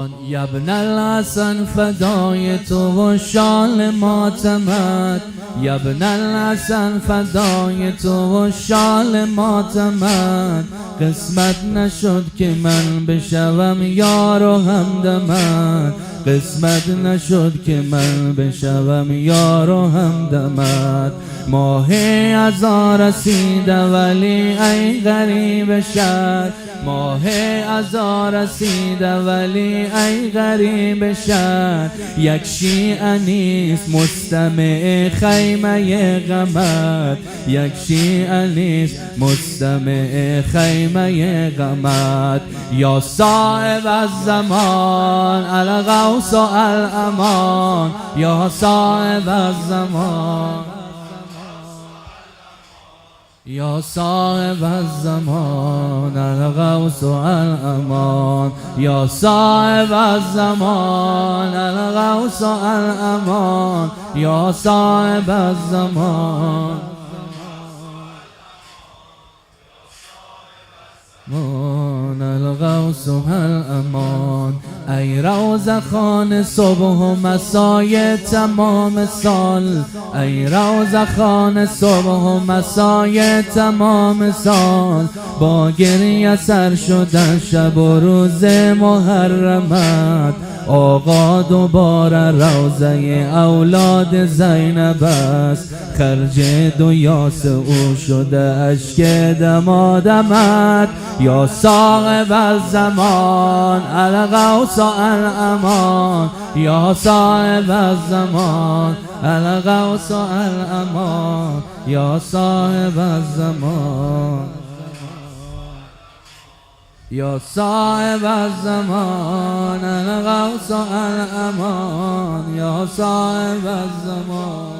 یا ابن الحسن فدای تو و شال ماتمت، یا ابن الحسن فدای تو و شال ماتمت. قسمت نشد که من بشوم یار و همدمت، قسمت نشد که من بشوم یار و همدمت. ماه عزا رسیده ولی ای غریب شهر، ماه عزا رسیده ولی ای غریب شهر. یک شیعه نیست مستمع خیمه غمت، یک شیعه نیست مستمع خیمه غمت. یا صاحب الزمان الغوث و الامان، یا صاحب الزمان، یا صاحب الزمان الغوث و الامان، یا صاحب الزمان الغوث و الامان، یا صاحب الزمان الغوث و الامان. ای روزه خان صبح و مسای تمام سال، ای روزه خان صبح و مسای تمام سال. با گریه سر شدن شب و روز محرمت. آقا دوباره روزه اولاد زینب است، خرج دو یاس او شده اشک دمادمت. یا صاحب الزمان الغوث و الامان، یا صاحب الزمان الغوث و الامان، یا صاحب الزمان، یا صاحب الزمان الغوث و الامان، یا صاحب الزمان،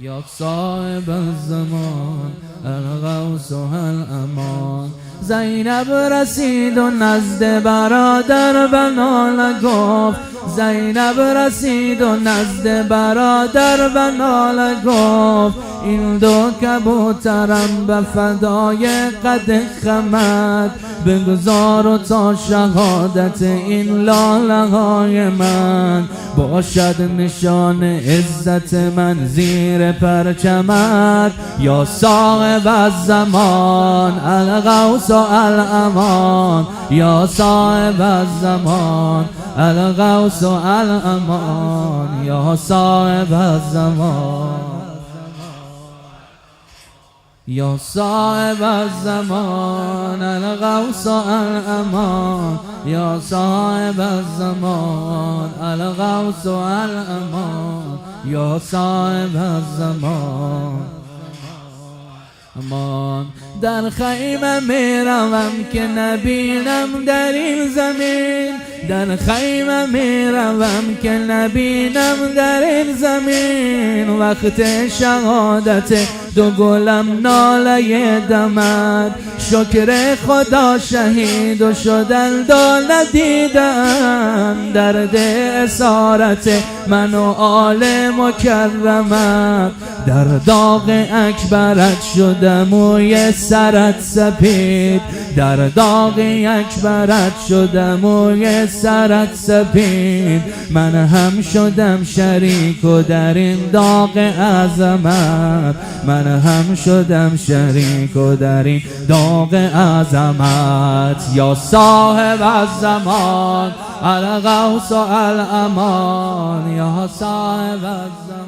یا صاحب الزمان الغوث و الامان. زینب رسید و نزد برادر بنال گفت، زینب رسید و نزد برادر بنال گفت. این دو کبوترم به فدای قد خمت، بگذار و تا شهادت این لاله های من. باشد نشان عزت من زیر پرچمت. یا صاحب الزمان الغوث و الامان، یا صاحب الزمان الغوث و الامان، یا صاحب الزمان، یا صاحب الزمان الغوث و الامان، یا صاحب الزمان الغوث و الامان، یا صاحب الزمان امان. در خیمه میروم که نبینم در این زمین، در خیمه میروم که نبینم در این زمین. وقت شهادت دو گلم ناله دمد، شکر خدا شهید و شدن دو ندیدم. درد اسارت من و آل مکرمت، در داغ اکبرت شده موی سرت سپید، در داغ اکبرت شده موی سرت سپید. من هم شدم شریک و در این داغ عظمت، من هم شدم شریک و در این داغ عظمت. یا صاحب الزمان الغوث و الامان، یا صاحب الزمان.